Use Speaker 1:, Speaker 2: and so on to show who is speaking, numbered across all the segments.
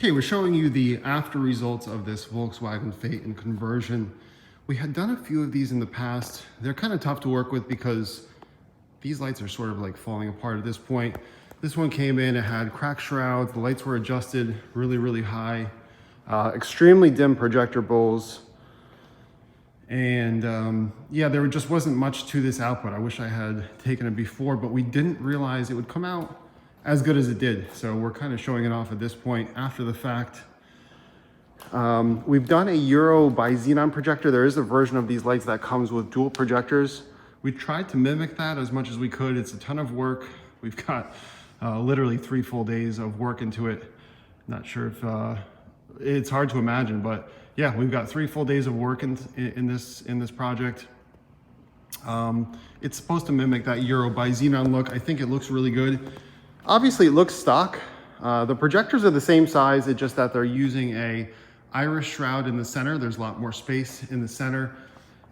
Speaker 1: Okay, we're showing you the after results of this Volkswagen Phaeton conversion. We had done a few of these in the past. They're kind of tough to work with because these lights are sort of like falling apart at this point. This one came in, it had cracked shrouds, the lights were adjusted really high, extremely dim projector bowls. And yeah, there just wasn't much to this output. I wish I had taken it before, but we didn't realize it would come out as good as it did. So we're kind of showing it off at this point after the fact. We've done a Euro by Xenon projector. There is a version of these lights that comes with dual projectors. We tried to mimic that as much as we could. It's a ton of work. We've got literally 3 full days of work into it. Not sure if it's hard to imagine, but yeah, we've got 3 full days of work in this project. It's supposed to mimic that Euro by Xenon look. I think it looks really good. Obviously it looks stock. The projectors are the same size, it's just that they're using a iris shroud in the center. There's a lot more space in the center,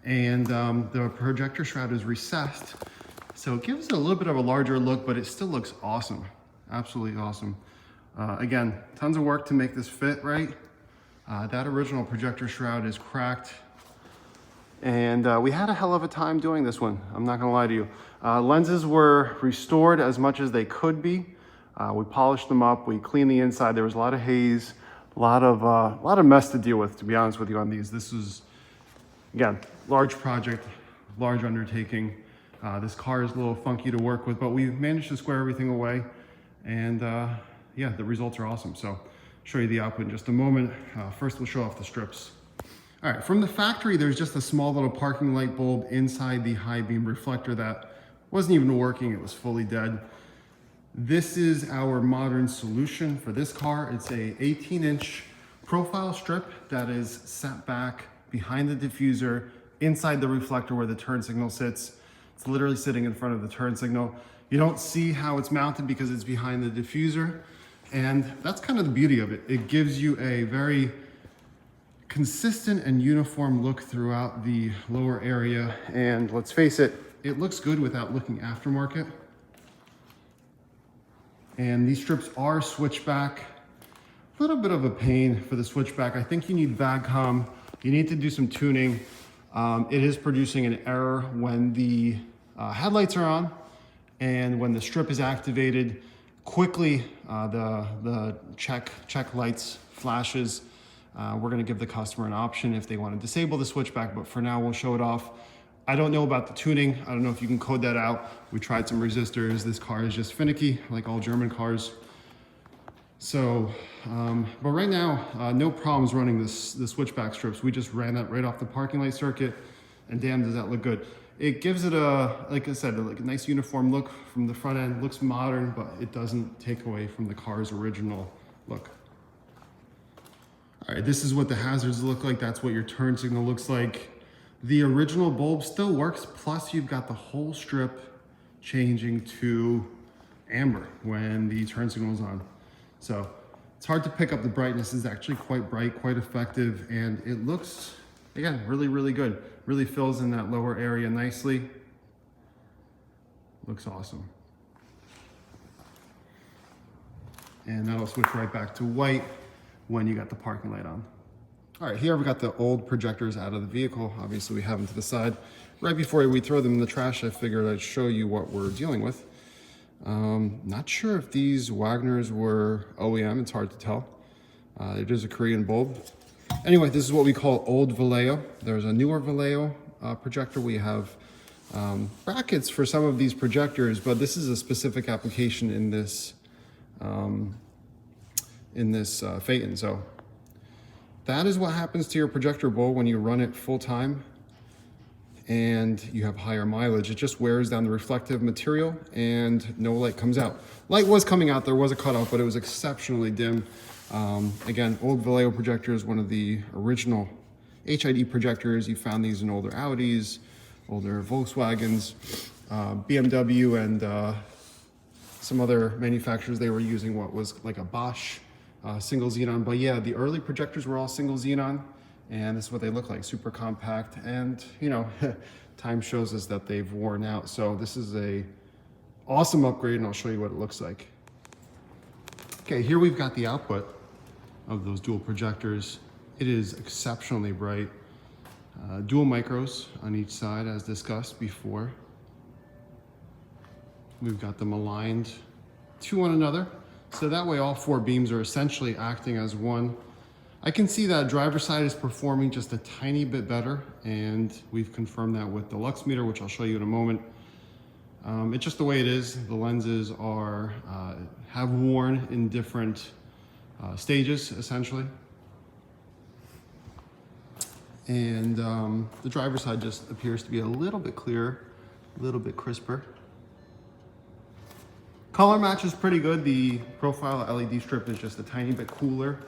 Speaker 1: and the projector shroud is recessed. So it gives it a little bit of a larger look, but it still looks awesome. Absolutely awesome. Again, tons of work to make this fit right. That original projector shroud is cracked. And we had a hell of a time doing this one. I'm not gonna lie to you. Lenses were restored as much as they could be. We polished them up, we cleaned the inside. There was a lot of haze, a lot of mess to deal with, to be honest with you, on these. This was, again, large project, large undertaking. This car is a little funky to work with, but we managed to square everything away. And yeah, the results are awesome. So I'll show you the output in just a moment. First, we'll show off the strips. All right, from the factory, there's just a small little parking light bulb inside the high beam reflector that wasn't even working. It was fully dead. This is our modern solution for this car. It's a 18-inch profile strip that is set back behind the diffuser inside the reflector where the turn signal sits. It's literally sitting in front of the turn signal. You don't see how it's mounted because it's behind the diffuser. And that's kind of the beauty of it. It gives you a very consistent and uniform look throughout the lower area. And let's face it, it looks good without looking aftermarket. And these strips are switchback. A little bit of a pain for the switchback. I think you need VAGCOM. You need to do some tuning. It is producing an error when the headlights are on and when the strip is activated. Quickly, the check lights flashes. We're gonna give the customer an option if they want to disable the switchback, but for now we'll show it off. I don't know about the tuning. I don't know if you can code that out. We tried some resistors. This car is just finicky, like all German cars. So, but right now, no problems running the switchback strips. We just ran that right off the parking light circuit, and damn, does that look good. It gives it like I said, like a nice uniform look from the front end. Looks modern, but it doesn't take away from the car's original look. All right, this is what the hazards look like. That's what your turn signal looks like. The original bulb still works, plus you've got the whole strip changing to amber when the turn signal is on. So it's hard to pick up the brightness. It's actually quite bright, quite effective, and it looks, again, really good. Really fills in that lower area nicely. Looks awesome. And that'll switch right back to white when you got the parking light on. All right, here we got the old projectors out of the vehicle. Obviously we have them to the side. Right before we throw them in the trash, I figured I'd show you what we're dealing with. Not sure if these Wagners were OEM, it's hard to tell. It is a Korean bulb. Anyway, this is what we call old Vallejo. There's a newer Vallejo projector. We have brackets for some of these projectors, but this is a specific application in this Phaeton. So that is what happens to your projector bowl when you run it full time and you have higher mileage. It just wears down the reflective material and no light comes out. Light was coming out, there was a cutoff, but it was exceptionally dim. Again, old Vallejo projector is one of the original HID projectors. You found these in older Audis, older Volkswagens, BMW, and some other manufacturers. They were using what was like a Bosch single xenon. But yeah, the early projectors were all single xenon, and this is what they look like, super compact. And you know, time shows us that they've worn out. So this is a awesome upgrade, and I'll show you what it looks like. Okay, here we've got the output. of those dual projectors. It is exceptionally bright. Dual micros on each side, as discussed before. We've got them aligned to one another, so that way all 4 beams are essentially acting as one. I can see that driver's side is performing just a tiny bit better, and we've confirmed that with the lux meter, which I'll show you in a moment. It's just the way it is. The lenses are have worn in different stages, essentially. And the driver's side just appears to be a little bit clearer, a little bit crisper. Color match is pretty good. The profile LED strip is just a tiny bit cooler.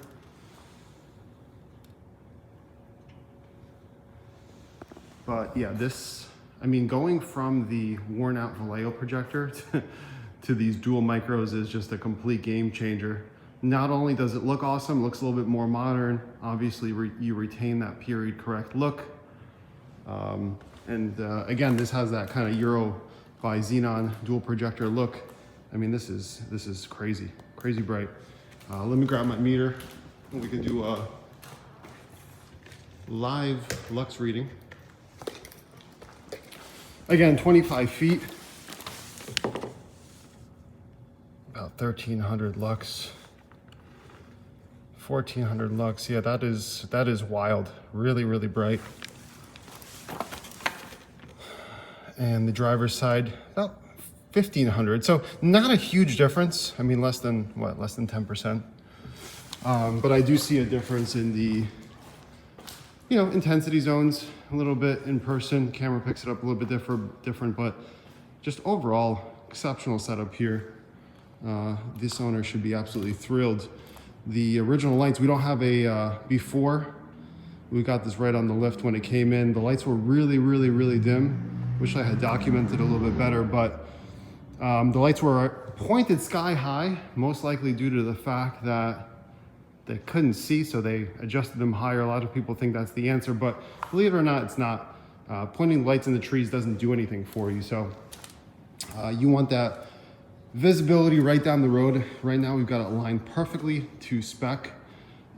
Speaker 1: But yeah, this, I mean, going from the worn out Vallejo projector to these dual micros is just a complete game changer. Not only does it look awesome, looks a little bit more modern. Obviously, you retain that period correct look. Again, this has that kind of Euro by Xenon dual projector look. I mean, this is crazy, crazy bright. Let me grab my meter and we can do a live lux reading. Again, 25 feet, about 1300 lux, 1400 lux. Yeah, that is wild. Really, really bright. And the driver's side, about 1500. So not a huge difference. I mean, less than 10%. But I do see a difference in the, intensity zones a little bit in person. Camera picks it up a little bit different, but just overall exceptional setup here. This owner should be absolutely thrilled. The original lights, we don't have a before. We got this right on the lift when it came in. The lights were really, really, really dim. Wish I had documented a little bit better, but the lights were pointed sky high, most likely due to the fact that they couldn't see, so they adjusted them higher. A lot of people think that's the answer, but believe it or not, it's not. Pointing lights in the trees doesn't do anything for you. So you want that visibility right down the road. Right now, we've got it aligned perfectly to spec,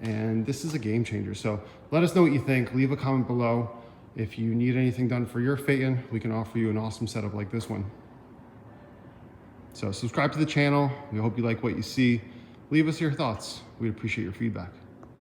Speaker 1: and this is a game changer. So let us know what you think. Leave a comment below. If you need anything done for your Phaeton, we can offer you an awesome setup like this one. So subscribe to the channel. We hope you like what you see. Leave us your thoughts. We'd appreciate your feedback.